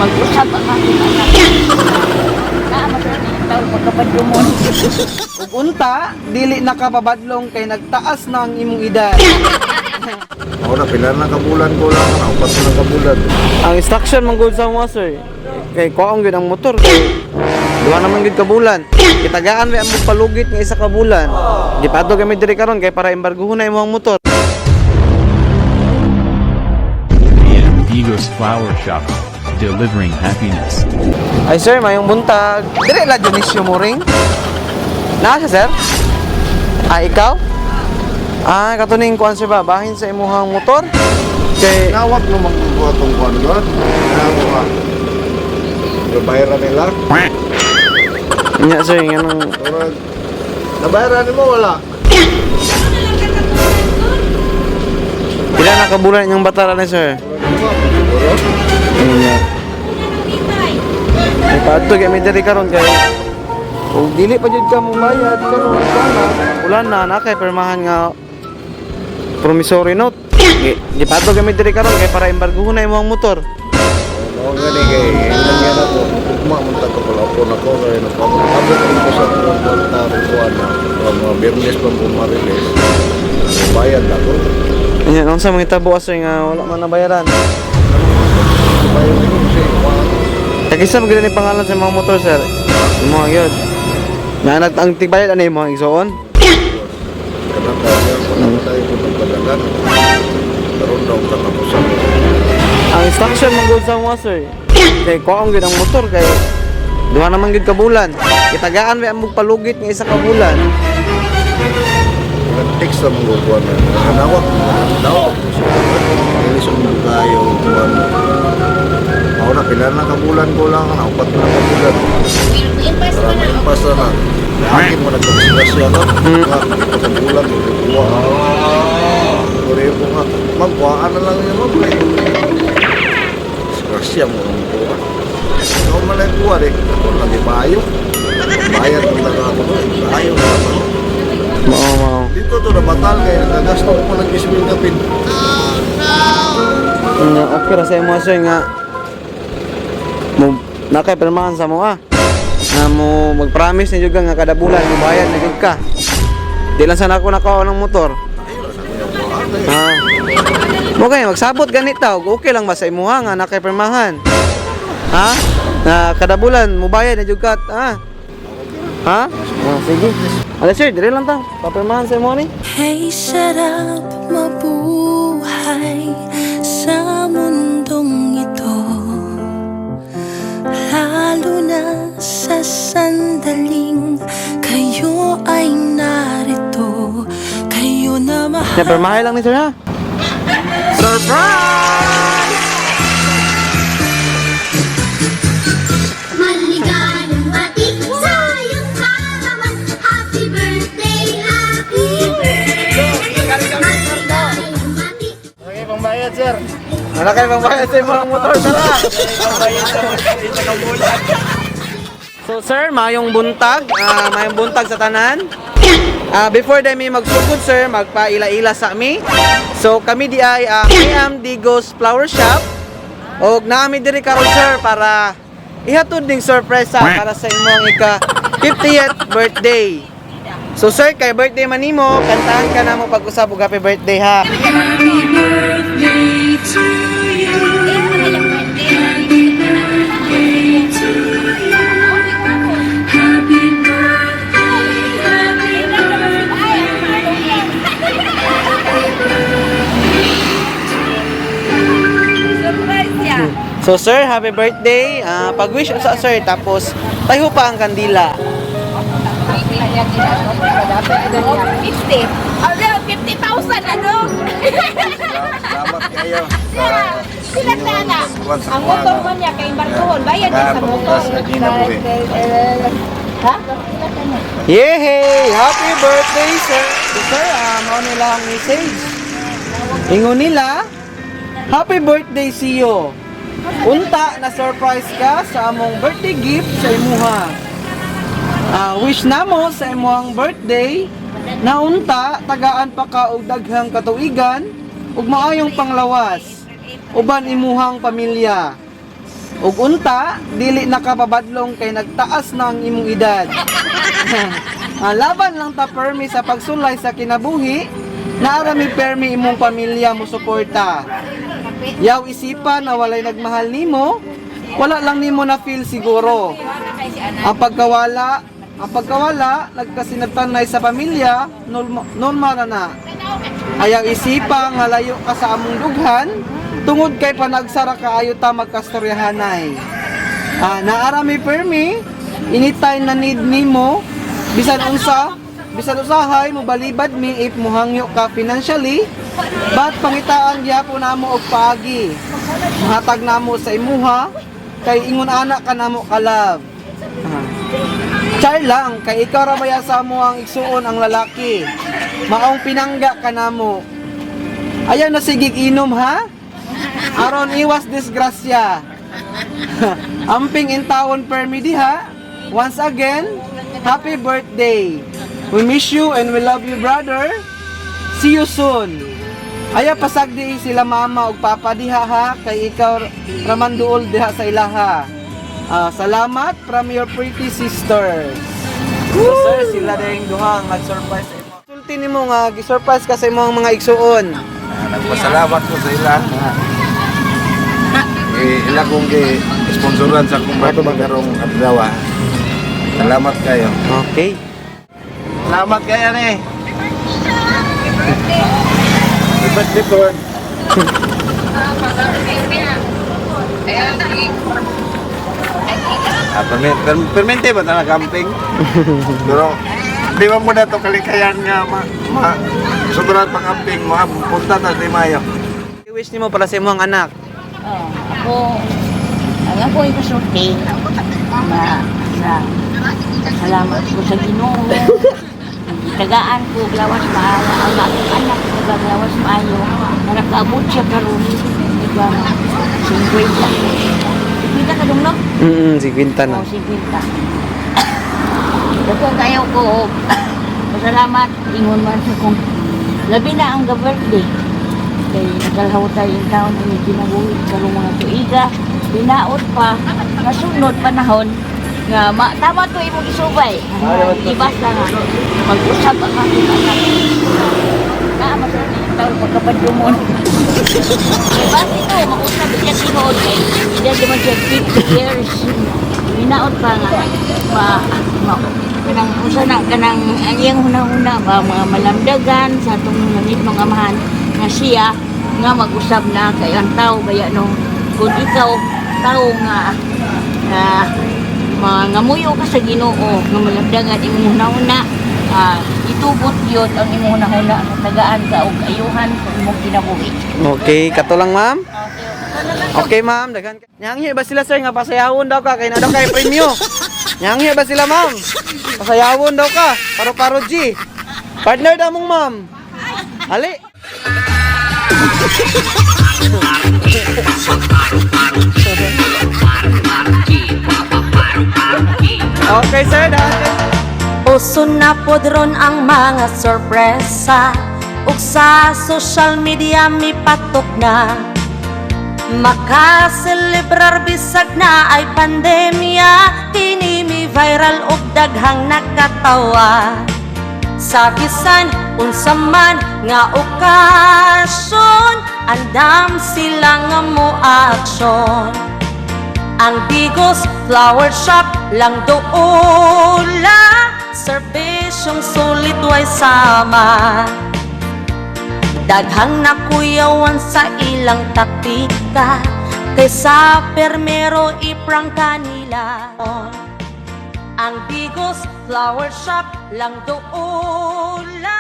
Mag-usap ang aking anak. Naamatranintaw pagkapadumon. Ug unta, dili nakapabadlong kay nagtaas na ang imong edad. Ako na, pila na kabulan ko lang. Upat na kabulan. Ang instruction man gud sa mo sir. Kay kuang gid ang motor kay duha naman gid ka bulan. Kitagaan wa mo palugit nga isa ka bulan. Gipadto kami diri karon kay para embargohon na imong motor. Digos Flower Shop, delivering happiness. Ay sir, mayong buntag. Dire la Dionisio mo ring. Naa siya sir? Ah, ikaw? Ah, katuning kuan sir ba bahin sa imong motor? Kay Nawag mo magbubuhat tong kuhan doon. Nawag mo. Nabayaran nila. nya sir nganong Turag. Nabayaran mo wala. pila na ka bulan inyong bataran ni sir? Nya. Ay padto kay mi diri karon kay kung dili pa jud ka mo bayad karon ulan na kay permahan nga promissory note. Gipadto kami diri karon kay para embargohon na imong motor. Oo nga ni kay ilan yan ako. Ugma mo ta ko pala ako na ko kay nagpapabot ko sa kuwan kuwan na. Mga Biyernes pa po marilis. Bayad na ko. Nya nung sa mga tabo sir nga wala man nabayaran. Bayad ko kasi kuwan. Kagisa maganda ni pangalan sa mga motor sir. Mo gyud. Na ang tigbayad ani mo igsoon. Kanang kaya wala na tayo kung pagdagan. Karoon daw katapusan. Ang instruction man gud sa mo sir. Kay kuang gid ang motor kay duha naman gid ka bulan. Kitagaan wa mo palugit nga isa ka bulan. Text sa mga kuwan na. Nawag mo. Nawag mo siya. Hindi siya mga kayo kuwan. Ako na, pila na kabulan ko lang. Upat na kabulan. Para maimpas na na. Akin mo nagpapasigas siya no? Kabulan, kuwa. Kuriyo ko nga. Ma'am, kuwaan na lang yun ma'am. Sigasya mo ang kuwa. Ikaw man ang kuwa eh. Ako lagi bayo. Bayad mo lang ako. Bayo na naman. Mao. Dito to na batal kaya nagasto ko ng 10,000 kapin. Nya okay ra sa mo sir nga mo nakay permahan sa mo nga mo mag-promise ni jud ka nga kada bulan mo bayad na jud ka. Di lang sana ako nakaw ng motor. Ha. Mo kay magsabot ganit daw. Okay lang ba sa imuha nga nakay permahan? Ha? Na kada bulan mo bayad na jud ka. Ha? Ha? Ah, sige. Ala sir, dire lang ta. Papirmahan sa imo ni. Hey, sarap mabuhay sa mundong ito, lalo na sa sandaling kayo ay narito. Kayo na mahal. Permahan lang ni sir ha. Surprise! Maligayang bati sa iyong kaarawan. Happy birthday, happy birthday. Maligayang bati. Okay, pambayad sir. Ano kayo magbayad sa mga motor tara? So sir, mayong buntag sa tanan. Before dami magsugod sir, magpaila-ila sa mi. So kami di ay I am Digos Flower Shop. Og naami diri karon sir para ihatod ding sorpresa para sa imong ika 50th birthday. So sir, kay birthday man nimo, kantahan ka na mo pag-usab og happy birthday ha. So sir, happy birthday. Pag-wish sa sir tapos tayo pa ang kandila. 50. 50,000 ano? Salamat kayo. Sila sana. Ang motor mo niya kay Barcohon. Bayad niya sa motor. Ha? Yay! Happy birthday sir. So sir, mao nila ang message. Ingon nila, happy birthday siyo. Unta na surprise ka sa among birthday gift sa imuha. Wish namo sa imong birthday na unta tagaan pa ka og daghang katuigan ug maayong panglawas uban imuhang pamilya. Ug unta, dili nakapabadlong kay nagtaas na ang imong edad. Laban lang ta permi sa pagsulay sa kinabuhi, naarami permi imong pamilya mo suporta. Yaw isipan na walay nagmahal nimo, wala lang nimo na feel siguro. Ang pagkawala, nagkasinabtanay sa pamilya, normal na. Ayaw isipa nga layo ka sa among dughan, tungod kay panagsara kaayo ta magkastoryahanay. Naarami permi, anytime na need nimo, bisan usahay mo balibad mi if muhangyo ka financially, but pangitaan gyapon namo og paagi. Mahatag namo sa imuha, kay ingon anak ka namo kalab. Char lang, kay ikaw ra baya sa mo ang igsuon ang lalaki. Maong pinangga ka namo. Ayaw na sigig inom ha? Aron iwas disgrasya. Amping in taon permi diha. Once again, happy birthday. We miss you and we love you, brother. See you soon. Aya pasagdi sila mama ug papa diha ha, kay ikaw raman duol diha sa ilaha. Salamat from your pretty sisters. So sir, sila dahing duha nag-surprise sa imo. Sulti nimo nga gi-surprise ka sa imong mga igsuon. Nagpasalamat ko sa ila. Ila kong gi-sponsoran sa akong birthday karong adlaw. Salamat kayo. Okay. Salamat kayo ni. Birthday ko. Permente ba na camping? Pero di ba mo na to kalikayan nga sobrang pang-camping mo, punta na di Mayo. I-wish nimo para sa imong anak. Ako yung kasulti na salamat ko sa Ginoo. Tagaan ko, lawas maayo. Ang anak ko, lawas maayo. Na nakaabot siya karoon. Singkwenta. Singkwenta ka dong, no? Sigwinta na. Singkwenta. Dako kayo ko. Pasalamat. Ingon man sa kong. Labi na ang birthday. Kay nakalhaw tayo yung taon na may ginabuhi. Karong mga tuiga. Binaot pa. Nasunod panahon. Nga, tama to imong isubay. Ibas lang nga. Mag-usap ang aking anak. Masarap na yung taon pagkapadumon. Ibas ito, mag-usap siya tinood. Hindi naman siya 50 years. Binaot pa nga. Kanang ang iyang huna-huna ba, mga malamdagan sa itong nanit mga amahan nga siya nga mag-usap na kay ang tao baya no. Kung ikaw, tao nga mga muyo ka sa Ginoo nga malabdangan imong huna-huna, itubot yun ang imong huna-huna, tagaan ka og ayuhan sa imong kinabuhi. Okay, kato lang ma'am. Okay ma'am, daghan ka. Nyanghi ba sila sir nga pasayawon daw ka kay na daw kay premyo. Nyanghi ba sila ma'am? Pasayawon daw ka, paro-paro G. Partner daw mong ma'am. Ali. Okay sir, dahil Uso na podron ang mga sorpresa ug sa social media mi patok na makaselebrar bisag na ay pandemya, kini mi viral ug daghang nakatawa. Sa bisan unsa man nga okasyon, andam sila nga mo aksyon. Ang Bigos Flower Shop lang doola, serbisyong sulit way sama. Daghang nakuyawan sa ilang taktika, kaysa permero iprangka nila. Ang Bigos Flower Shop lang doola.